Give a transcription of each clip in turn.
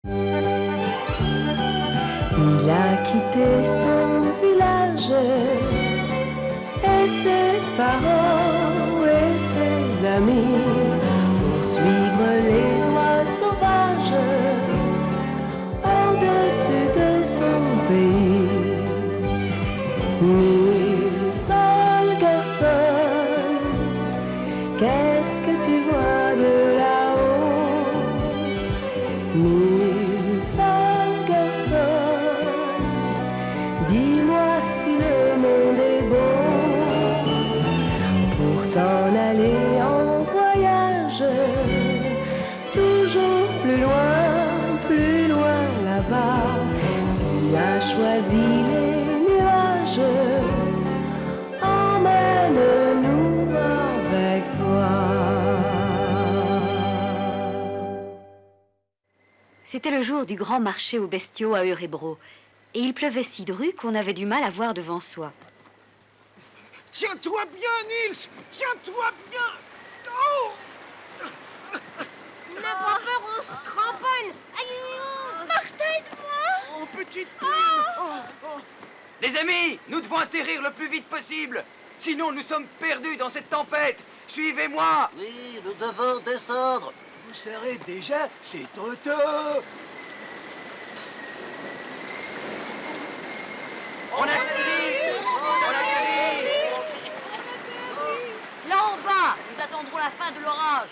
Il a quitté son village et ses parents et ses amis pour suivre les oies sauvages au-dessus de son pays. Mille seuls garçons, qu'est-ce que tu vois de là-haut? Mille seuls garçons, dis-moi si le monde est beau pour t'en aller en voyage, toujours plus loin là-bas. Tu as choisi les nuages, emmène-nous avec toi. C'était le jour du grand marché aux bestiaux à Örebro. Et il pleuvait si dru qu'on avait du mal à voir devant soi. Tiens-toi bien, Nils! Tiens-toi bien! Oh! N'aie pas peur, on se cramponne! Aïe! Martha, aide-moi! Oh, petite plume! Oh, oh. Les amis, nous devons atterrir le plus vite possible. Sinon, nous sommes perdus dans cette tempête. Suivez-moi. Oui, nous devons descendre. Vous serez déjà, c'est trop tôt. On atterrit. On atterrit. Là en bas, nous attendrons la fin de l'orage.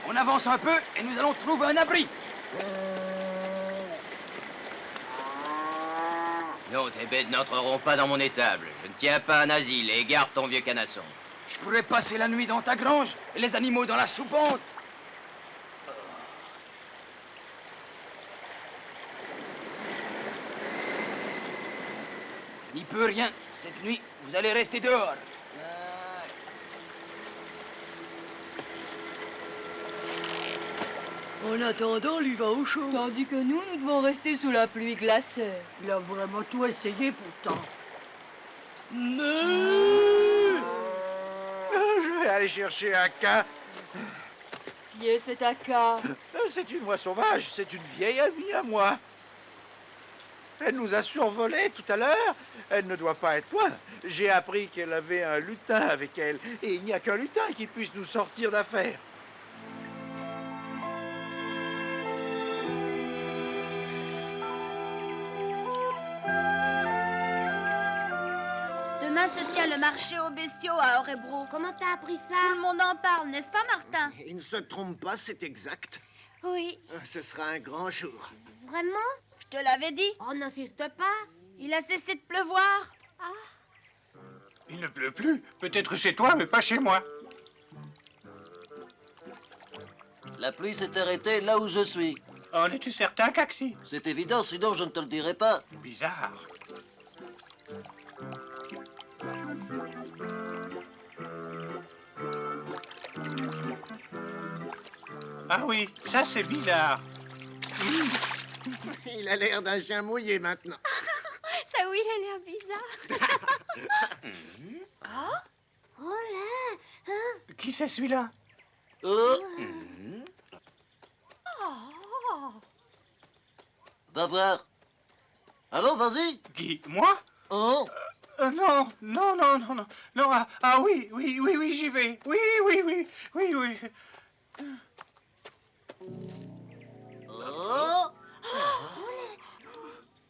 On avance un peu et nous allons trouver un abri. Non, tes bêtes n'entreront pas dans mon étable. Je ne tiens pas un asile et garde ton vieux canasson. Je pourrais passer la nuit dans ta grange et les animaux dans la soupente. Je n'y peux rien. Cette nuit, vous allez rester dehors. En attendant, lui va au chaud. Tandis que nous devons rester sous la pluie glacée. Il a vraiment tout essayé pourtant. Je vais aller chercher un cas. Qui est cet Aka? C'est une oie sauvage, c'est une vieille amie à moi. Elle nous a survolés tout à l'heure. Elle ne doit pas être loin. J'ai appris qu'elle avait un lutin avec elle. Et il n'y a qu'un lutin qui puisse nous sortir d'affaire. Demain se tient le marché aux bestiaux à Örebro. Comment t'as appris ça? Tout le monde en parle, n'est-ce pas, Martin? Il ne se trompe pas, c'est exact. Oui. Ce sera un grand jour. Vraiment? Je te l'avais dit. Oh, n'insiste pas. Il a cessé de pleuvoir. Il ne pleut plus. Peut-être chez toi, mais pas chez moi. La pluie s'est arrêtée là où je suis. En es-tu certain, Caxi? C'est évident, sinon je ne te le dirai pas. Bizarre. Ah oui, ça c'est bizarre. Il a l'air d'un chien mouillé maintenant. Ça oui, il a l'air bizarre. Oh là! Qui c'est celui-là? Oh. Va voir. Allons, vas-y. Qui? Moi? Oh. Non, non, non, non, non. Non, ah oui, oui, oui, oui, j'y vais. Oui, oui, oui, oui, oui. Oh.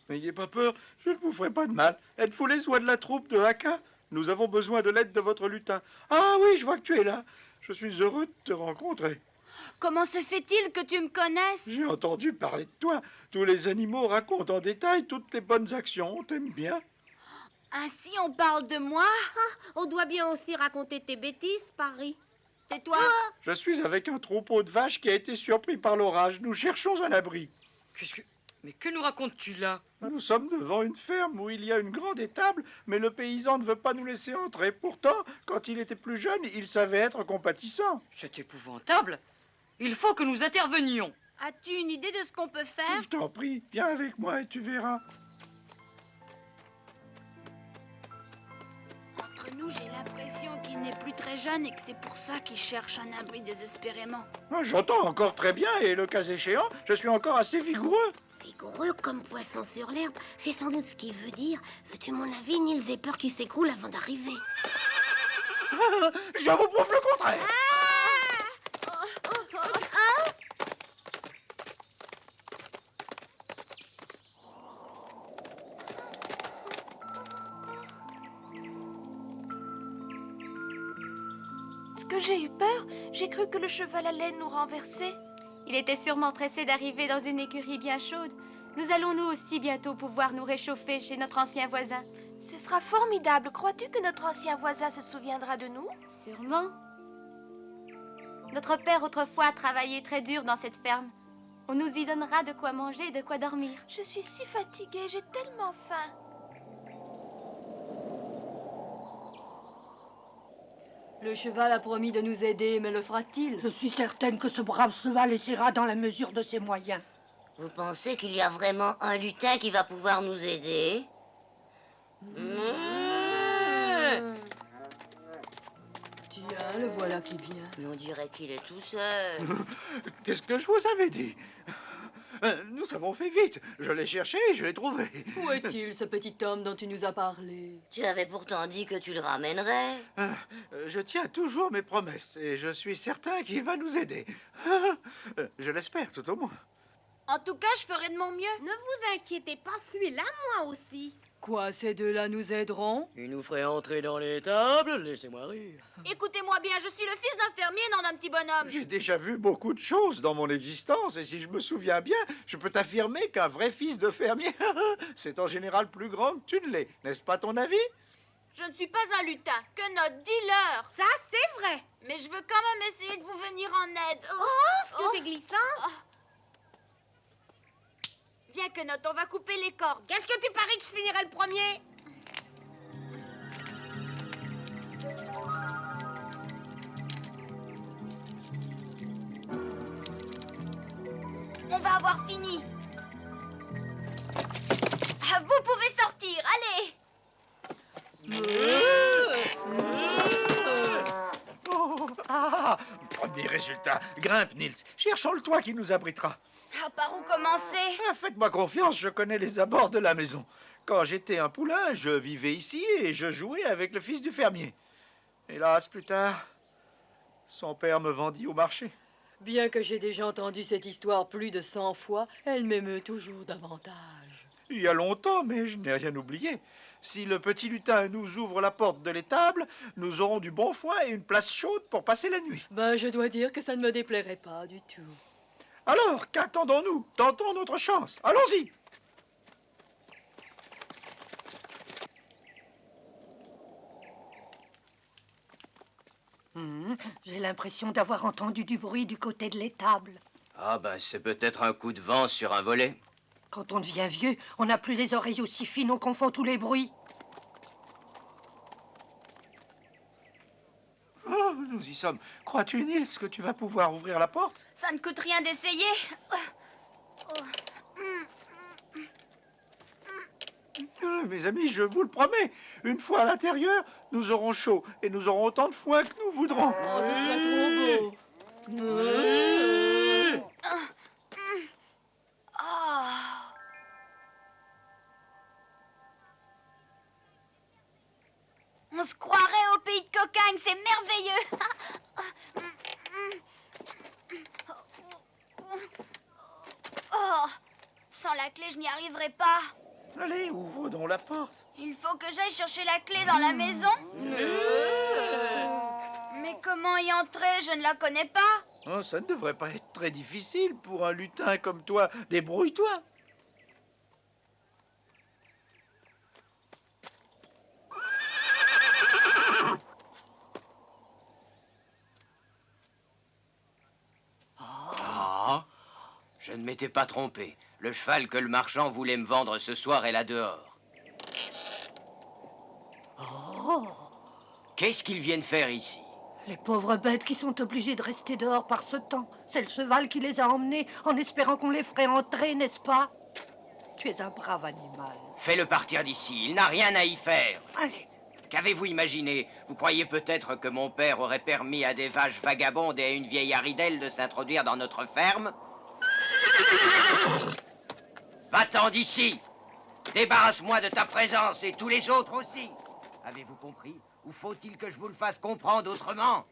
N'ayez pas peur, je ne vous ferai pas de mal. Êtes-vous les oies de la troupe de Haka? Nous avons besoin de l'aide de votre lutin. Ah oui, je vois que tu es là. Je suis heureux de te rencontrer. Comment se fait-il que tu me connaisses? J'ai entendu parler de toi. Tous les animaux racontent en détail toutes tes bonnes actions. On t'aime bien. Ainsi on parle de moi? On doit bien aussi raconter tes bêtises, Paris. Tais-toi. Je suis avec un troupeau de vaches qui a été surpris par l'orage. Nous cherchons un abri. Mais que nous racontes-tu là? Nous sommes devant une ferme où il y a une grande étable, mais le paysan ne veut pas nous laisser entrer. Pourtant, quand il était plus jeune, il savait être compatissant. C'est épouvantable. Il faut que nous intervenions. As-tu une idée de ce qu'on peut faire? Je t'en prie, viens avec moi et tu verras. nous, j'ai l'impression qu'il n'est plus très jeune et que c'est pour ça qu'il cherche un abri désespérément. J'entends encore très bien et le cas échéant, je suis encore assez vigoureux. Vigoureux comme poisson sur l'herbe, c'est sans doute ce qu'il veut dire. Veux-tu mon avis, Nils ait peur qu'il s'écroule avant d'arriver. Je vous prouve le contraire. Est-ce que j'ai eu peur? J'ai cru que le cheval allait nous renverser. Il était sûrement pressé d'arriver dans une écurie bien chaude. Nous allons nous aussi bientôt pouvoir nous réchauffer chez notre ancien voisin. Ce sera formidable. Crois-tu que notre ancien voisin se souviendra de nous? Sûrement. Notre père autrefois a travaillé très dur dans cette ferme. On nous y donnera de quoi manger et de quoi dormir. Je suis si fatiguée, j'ai tellement faim. Le cheval a promis de nous aider, mais le fera-t-il? Je suis certaine que ce brave cheval essaiera dans la mesure de ses moyens. Vous pensez qu'il y a vraiment un lutin qui va pouvoir nous aider? Tiens, le voilà qui vient. On dirait qu'il est tout seul. Qu'est-ce que je vous avais dit? Nous avons fait vite. Je l'ai cherché et je l'ai trouvé. Où est-il, ce petit homme dont tu nous as parlé? Tu avais pourtant dit que tu le ramènerais. Je tiens toujours mes promesses et je suis certain qu'il va nous aider. Je l'espère, tout au moins. En tout cas, je ferai de mon mieux. Ne vous inquiétez pas, celui-là, moi aussi. Quoi, ces deux-là nous aideront? Il nous ferait entrer dans l'étable, laissez-moi rire. Écoutez-moi bien, je suis le fils d'un fermier, non d'un petit bonhomme. J'ai déjà vu beaucoup de choses dans mon existence et si je me souviens bien, je peux t'affirmer qu'un vrai fils de fermier, c'est en général plus grand que tu ne l'es. N'est-ce pas ton avis? Je ne suis pas un lutin, que notre dealer. Ça, c'est vrai. Mais je veux quand même essayer de vous venir en aide. Que c'est glissant. Viens, Quenotte, on va couper les cordes. Qu'est-ce que tu paries que je finirai le premier? On va avoir fini. Vous pouvez sortir, allez. Premier résultat. Grimpe, Nils. Cherchons le toit qui nous abritera. Par où commencer? Faites-moi confiance, je connais les abords de la maison. Quand j'étais un poulain, je vivais ici et je jouais avec le fils du fermier. Hélas, plus tard, son père me vendit au marché. Bien que j'ai déjà entendu cette histoire plus de 100 fois, elle m'émeut toujours davantage. Il y a longtemps, mais je n'ai rien oublié. Si le petit lutin nous ouvre la porte de l'étable, nous aurons du bon foin et une place chaude pour passer la nuit. Ben, je dois dire que ça ne me déplairait pas du tout. Alors, qu'attendons-nous? Tentons notre chance. Allons-y. J'ai l'impression d'avoir entendu du bruit du côté de l'étable. Ah ben, c'est peut-être un coup de vent sur un volet. Quand on devient vieux, on n'a plus les oreilles aussi fines, on confond tous les bruits. Oh, nous y sommes. Crois-tu, Nils, que tu vas pouvoir ouvrir la porte? Ça ne coûte rien d'essayer. Mes amis, je vous le promets, une fois à l'intérieur, nous aurons chaud et nous aurons autant de foin que nous voudrons. Oh, ce serait trop beau. On se croirait au pays de Cocagne, c'est merveilleux. Oh, sans la clé, je n'y arriverai pas. Allez, ouvre donc la porte. Il faut que j'aille chercher la clé dans la maison. Mais comment y entrer? Je ne la connais pas. Oh, ça ne devrait pas être très difficile pour un lutin comme toi. Débrouille-toi. Ah, je ne m'étais pas trompé. Le cheval que le marchand voulait me vendre ce soir est là dehors. Oh, Qu'est-ce qu'ils viennent faire ici? les pauvres bêtes qui sont obligées de rester dehors par ce temps. C'est le cheval qui les a emmenés en espérant qu'on les ferait entrer, n'est-ce pas? Tu es un brave animal. Fais-le partir d'ici, il n'a rien à y faire. Allez. Qu'avez-vous imaginé? Vous croyez peut-être que mon père aurait permis à des vaches vagabondes et à une vieille haridelle de s'introduire dans notre ferme? Va-t'en d'ici! Débarrasse-moi de ta présence et tous les autres aussi! Avez-vous compris? Ou faut-il que je vous le fasse comprendre autrement?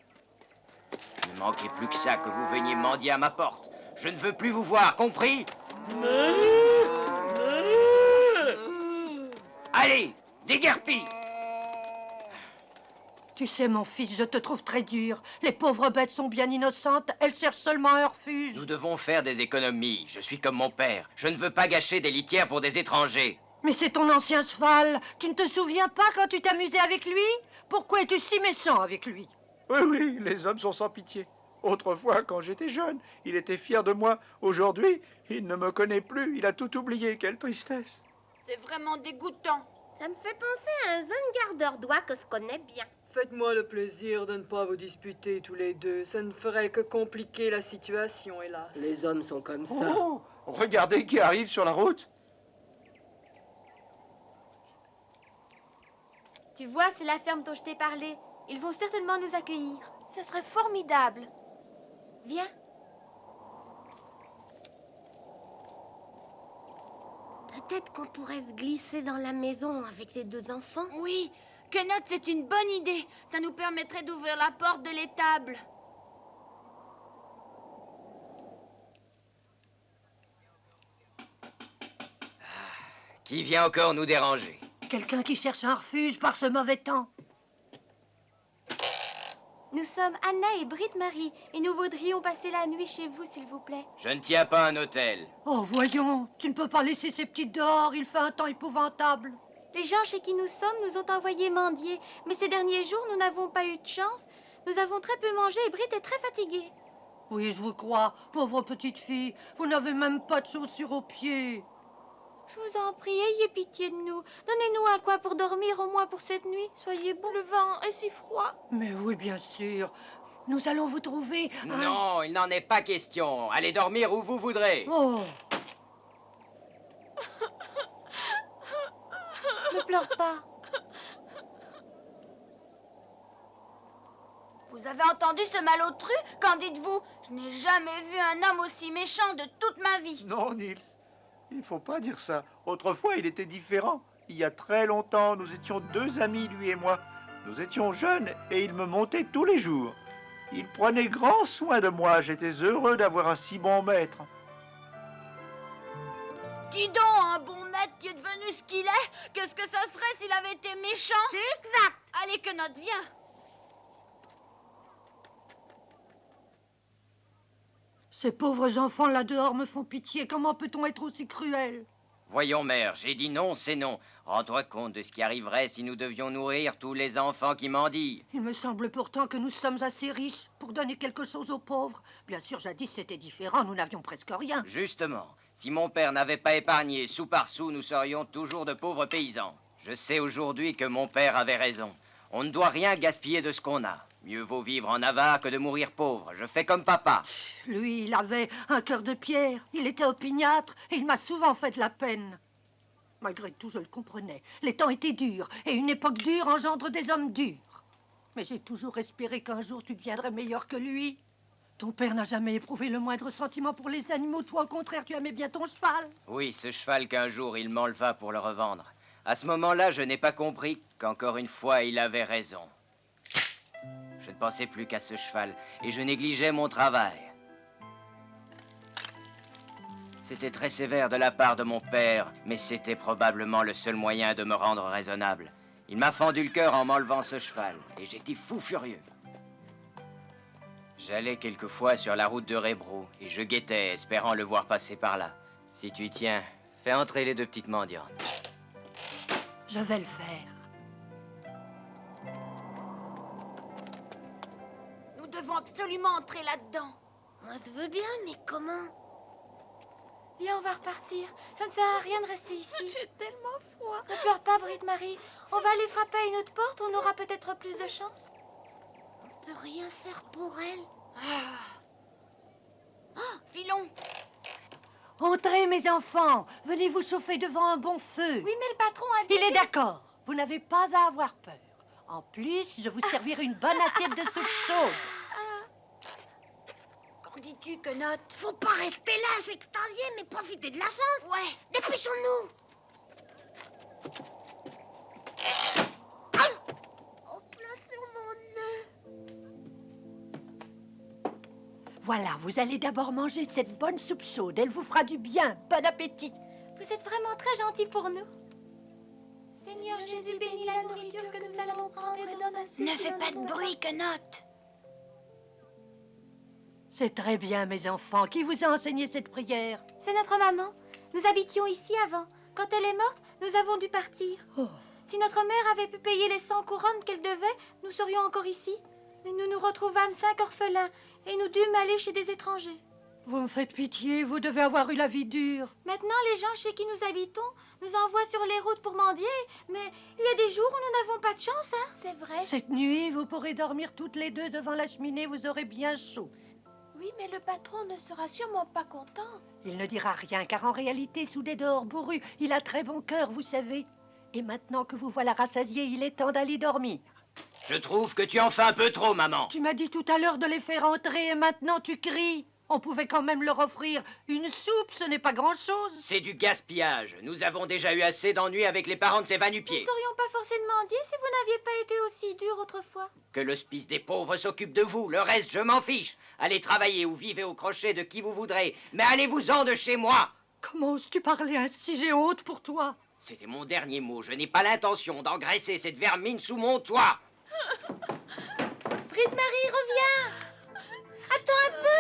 Ne manquez plus que ça, que vous veniez mendier à ma porte. Je ne veux plus vous voir, compris? Allez, déguerpis! Tu sais, mon fils, je te trouve très dur. Les pauvres bêtes sont bien innocentes. Elles cherchent seulement un refuge. Nous devons faire des économies. Je suis comme mon père. Je ne veux pas gâcher des litières pour des étrangers. Mais c'est ton ancien cheval. Tu ne te souviens pas quand tu t'amusais avec lui? Pourquoi es-tu si méchant avec lui? Oui, oui, les hommes sont sans pitié. Autrefois, quand j'étais jeune, il était fier de moi. Aujourd'hui, il ne me connaît plus. Il a tout oublié. Quelle tristesse. C'est vraiment dégoûtant. Ça me fait penser à un jeune gardeur d'oie que je connais bien. Faites-moi le plaisir de ne pas vous disputer tous les deux. Ça ne ferait que compliquer la situation, hélas. Les hommes sont comme ça. Oh, regardez qui arrive sur la route. Tu vois, c'est la ferme dont je t'ai parlé. Ils vont certainement nous accueillir. Ce serait formidable. Viens. Peut-être qu'on pourrait se glisser dans la maison avec les deux enfants. Oui, Quenotte, c'est une bonne idée. Ça nous permettrait d'ouvrir la porte de l'étable. Qui vient encore nous déranger? Quelqu'un qui cherche un refuge par ce mauvais temps. Nous sommes Anna et Britt-Marie et nous voudrions passer la nuit chez vous, s'il vous plaît. Je ne tiens pas un hôtel. Oh, voyons, tu ne peux pas laisser ces petites dehors. Il fait un temps épouvantable. Les gens chez qui nous sommes nous ont envoyé mendier, mais ces derniers jours, nous n'avons pas eu de chance. Nous avons très peu mangé et Britt est très fatiguée. Oui, je vous crois. Pauvre petite fille, vous n'avez même pas de chaussures aux pieds. Je vous en prie, ayez pitié de nous. Donnez-nous un coin pour dormir, au moins pour cette nuit. Soyez bon. Le vent est si froid. Mais oui, bien sûr. Nous allons vous trouver un... Non, il n'en est pas question. Allez dormir où vous voudrez. Oh, Ne pleure pas. Vous avez entendu ce malotru? Qu'en dites-vous? Je n'ai jamais vu un homme aussi méchant de toute ma vie. Non, Niels, il ne faut pas dire ça. Autrefois, il était différent. Il y a très longtemps, nous étions deux amis, lui et moi. Nous étions jeunes et il me montait tous les jours. Il prenait grand soin de moi. J'étais heureux d'avoir un si bon maître. Dis donc, un bon maître qui est devenu ce qu'il est, qu'est-ce que ça serait s'il avait été méchant? Exact. Allez, Quenotte, viens. ces pauvres enfants là dehors me font pitié. Comment peut-on être aussi cruel? Voyons, mère, j'ai dit non, c'est non. Rends-toi compte de ce qui arriverait si nous devions nourrir tous les enfants qui mendient. Il me semble pourtant que nous sommes assez riches pour donner quelque chose aux pauvres. Bien sûr, jadis, c'était différent, nous n'avions presque rien. Justement, si mon père n'avait pas épargné sou par sou, nous serions toujours de pauvres paysans. Je sais aujourd'hui que mon père avait raison. On ne doit rien gaspiller de ce qu'on a. Mieux vaut vivre en avare que de mourir pauvre. Je fais comme papa. Lui, il avait un cœur de pierre. Il était opiniâtre et il m'a souvent fait de la peine. Malgré tout, je le comprenais. Les temps étaient durs et une époque dure engendre des hommes durs. Mais j'ai toujours espéré qu'un jour tu deviendrais meilleur que lui. Ton père n'a jamais éprouvé le moindre sentiment pour les animaux. Toi, au contraire, tu aimais bien ton cheval. Oui, ce cheval qu'un jour il m'enleva pour le revendre. À ce moment-là, je n'ai pas compris qu'encore une fois, il avait raison. Je ne pensais plus qu'à ce cheval et je négligeais mon travail. C'était très sévère de la part de mon père, mais c'était probablement le seul moyen de me rendre raisonnable. Il m'a fendu le cœur en m'enlevant ce cheval et j'étais fou furieux. J'allais quelquefois sur la route de Rébro et je guettais, espérant le voir passer par là. Si tu y tiens, fais entrer les deux petites mendiantes. Je vais le faire. Nous devons absolument entrer là-dedans. Moi, je veux bien, mais comment? Viens, on va repartir. Ça ne sert à rien de rester ici. J'ai tellement froid. Ne pleure pas, Britt-Marie. On va aller frapper à une autre porte, on aura peut-être plus de chance. On peut rien faire pour elle. Filons. Entrez, mes enfants. Venez vous chauffer devant un bon feu. Oui, mais le patron a dit... Il est d'accord. Vous n'avez pas à avoir peur. En plus, je vous servirai une bonne assiette de soupe chaude. Qu'en dis-tu, Quenotte? Faut pas rester là, s'extasier, mais profiter de la chance. Ouais. Dépêchons-nous. Oh, là sur mon nez. Voilà, vous allez d'abord manger cette bonne soupe chaude. Elle vous fera du bien. Bon appétit. Vous êtes vraiment très gentil pour nous. Seigneur Jésus, bénis la nourriture que nous allons prendre et donne à ceux Ne qui fais n'en pas de auront bruit, Quenotte. C'est très bien, mes enfants. Qui vous a enseigné cette prière? C'est notre maman. Nous habitions ici avant. Quand elle est morte, nous avons dû partir. Oh. Si notre mère avait pu payer les 100 couronnes qu'elle devait, nous serions encore ici. Mais nous nous retrouvâmes 5 orphelins et nous dûmes aller chez des étrangers. Vous me faites pitié, vous devez avoir eu la vie dure. Maintenant, les gens chez qui nous habitons nous envoient sur les routes pour mendier, mais il y a des jours où nous n'avons pas de chance, hein? C'est vrai. Cette nuit, vous pourrez dormir toutes les deux devant la cheminée, vous aurez bien chaud. Oui, mais le patron ne sera sûrement pas content. Il ne dira rien, car en réalité, Soudet dehors bourru, il a très bon cœur, vous savez. Et maintenant que vous voilà rassasiés, il est temps d'aller dormir. Je trouve que tu en fais un peu trop, maman. Tu m'as dit tout à l'heure de les faire entrer et maintenant tu cries. On pouvait quand même leur offrir une soupe, ce n'est pas grand-chose. C'est du gaspillage. Nous avons déjà eu assez d'ennuis avec les parents de ces Nous ne va-nu-pieds. serions pas forcés de mendier si vous n'aviez pas été aussi dur autrefois. Que l'hospice des pauvres s'occupe de vous. Le reste, je m'en fiche. Allez travailler ou vivez au crochet de qui vous voudrez. Mais allez-vous-en de chez moi. Comment oses-tu parler ainsi? J'ai honte pour toi. C'était mon dernier mot. Je n'ai pas l'intention d'engraisser cette vermine sous mon toit. Bride-Marie, reviens! Attends un peu!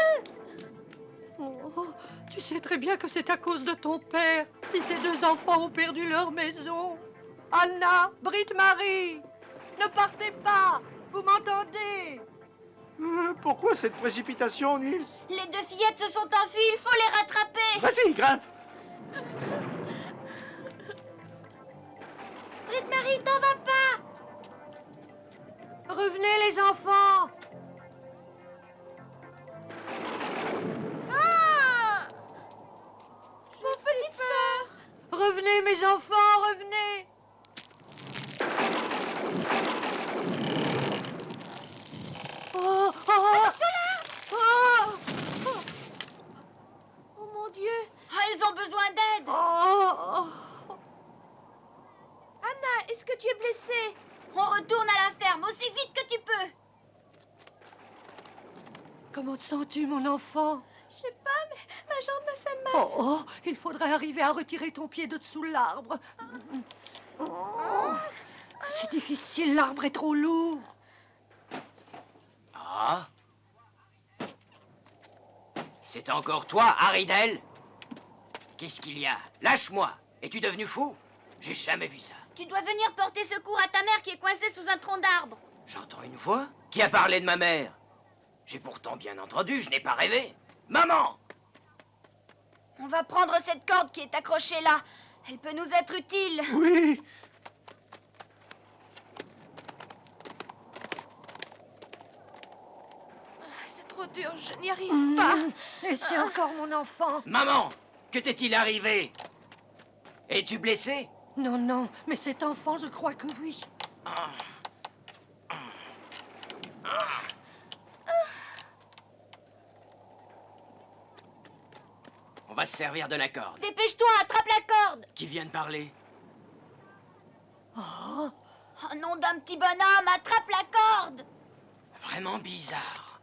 Oh, tu sais très bien que c'est à cause de ton père si ces deux enfants ont perdu leur maison. Anna, Bride-Marie, ne partez pas. Vous m'entendez? Pourquoi cette précipitation, Nils? Les deux fillettes se sont enfuies, il faut les rattraper. Vas-y, grimpe. Bride-Marie, t'en vas pas! Revenez les enfants. Mon petite sœur! Revenez mes enfants, revenez. Oh, oh, oh, Oh mon Dieu. Ah, elles ont besoin d'aide. oh. Anna, est-ce que tu es blessée? On retourne à la ferme aussi vite que tu peux. Comment te sens-tu, mon enfant? Je sais pas, mais ma jambe me fait mal. Oh, oh, il faudrait arriver à retirer ton pied de dessous l'arbre. Oh, c'est difficile, l'arbre est trop lourd. Ah? C'est encore toi, Haridel? Qu'est-ce qu'il y a? Lâche-moi. Es-tu devenu fou? J'ai jamais vu ça. Tu dois venir porter secours à ta mère qui est coincée sous un tronc d'arbre. J'entends une voix? Qui a parlé de ma mère? J'ai pourtant bien entendu, je n'ai pas rêvé. Maman! On va prendre cette corde qui est accrochée là. Elle peut nous être utile. Oui. C'est trop dur, je n'y arrive pas. Et c'est encore mon enfant. Maman! Que t'est-il arrivé? Es-tu blessée? Non, non, mais cet enfant, je crois que oui. On va se servir de la corde. Dépêche-toi, attrape la corde. Qui vient de parler? Oh, Oh nom d'un petit bonhomme, attrape la corde. Vraiment bizarre.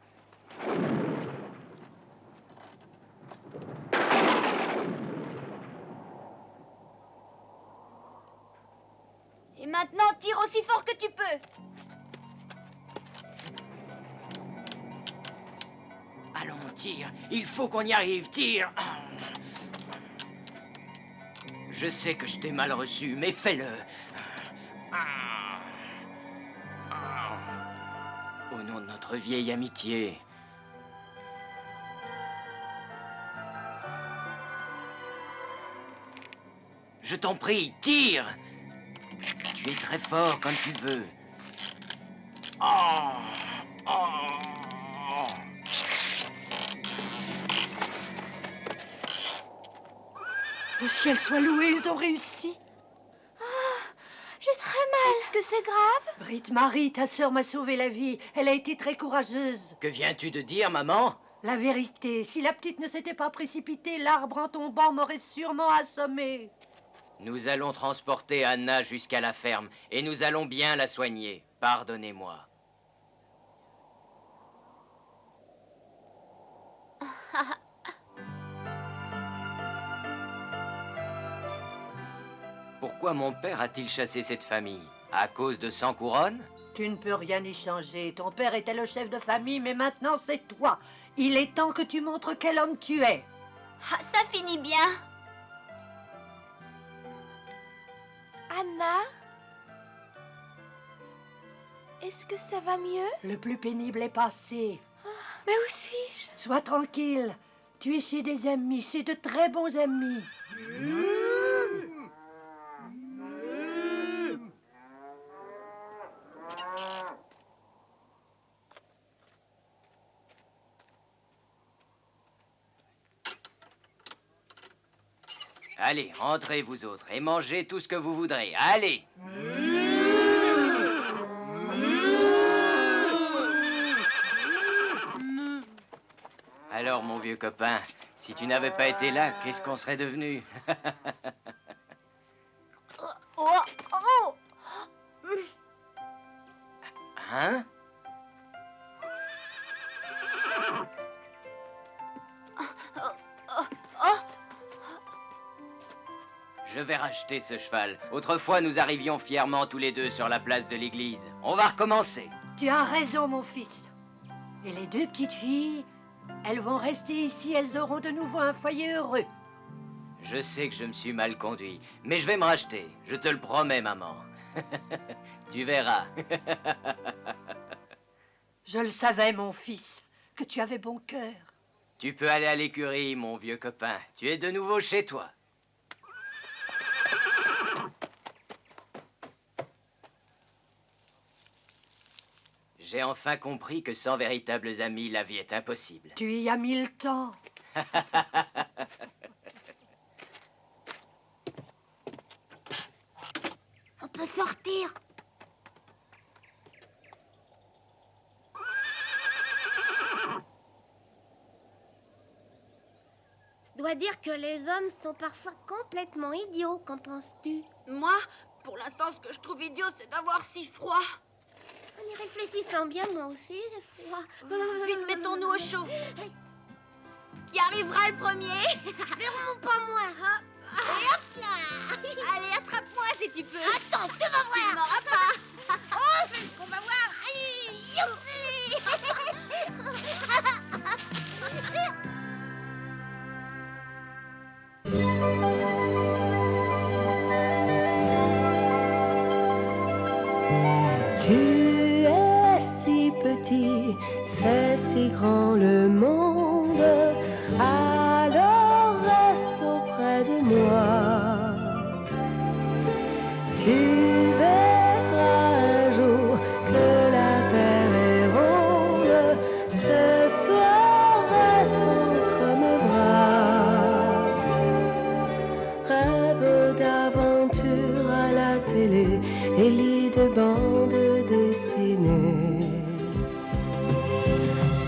Et maintenant, tire aussi fort que tu peux. Allons, tire. Il faut qu'on y arrive. Tire. Je sais que je t'ai mal reçu, mais fais-le. Au nom de notre vieille amitié. Je t'en prie, tire. Tu es très fort quand tu veux. Oh, oh. le ciel soit loué, ils ont réussi. J'ai très mal. Est-ce que c'est grave? Britt Marie, ta sœur m'a sauvé la vie. Elle a été très courageuse. Que viens-tu de dire, maman? La vérité, si la petite ne s'était pas précipitée, l'arbre en tombant m'aurait sûrement assommé. Nous allons transporter Anna jusqu'à la ferme et nous allons bien la soigner. Pardonnez-moi. Pourquoi mon père a-t-il chassé cette famille? À cause de 100 couronnes? Tu ne peux rien y changer. Ton père était le chef de famille, mais maintenant c'est toi. Il est temps que tu montres quel homme tu es. Ah, ça finit bien. Anna? Est-ce que ça va mieux? Le plus pénible est passé. Mais où suis-je? Sois tranquille. Tu es chez des amis, chez de très bons amis. Allez, entrez vous autres et mangez tout ce que vous voudrez. Allez! Alors, mon vieux copain, si tu n'avais pas été là, qu'est-ce qu'on serait devenu? Hein? Je vais racheter ce cheval. Autrefois, nous arrivions fièrement tous les deux sur la place de l'église. On va recommencer. Tu as raison, mon fils. Et les deux petites filles, elles vont rester ici, elles auront de nouveau un foyer heureux. Je sais que je me suis mal conduit, mais je vais me racheter. Je te le promets, maman. Tu verras. Je le savais, mon fils, que tu avais bon cœur. Tu peux aller à l'écurie, mon vieux copain. Tu es de nouveau chez toi. J'ai enfin compris que sans véritables amis, la vie est impossible. Tu y as mis le temps. On peut sortir. Je dois dire que les hommes sont parfois complètement idiots, qu'en penses-tu? Moi, pour l'instant, ce que je trouve idiot, c'est d'avoir si froid. En y réfléchissant bien, moi aussi, j'ai froid. Vite, mettons-nous au chaud. Qui arrivera le premier? Sûrement pas moi. Et hop là. Allez, attrape-moi si tu peux. Attends, tu vas voir. Tu m'auras pas. Oh, c'est ce qu'on va voir. Allez, Tu es si petit, c'est si grand le monde, alors reste auprès de moi. Tu verras un jour que la terre est ronde, ce soir reste entre mes bras. Rêve d'aventure à la télé et lit de bandes dessinées.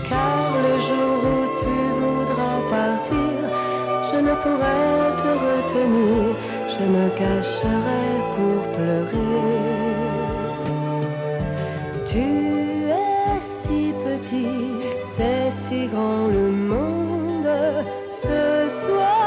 Car le jour où tu voudras partir, je ne pourrai te retenir, je me cacherai pour pleurer. Tu es si petit, c'est si grand le monde, ce soir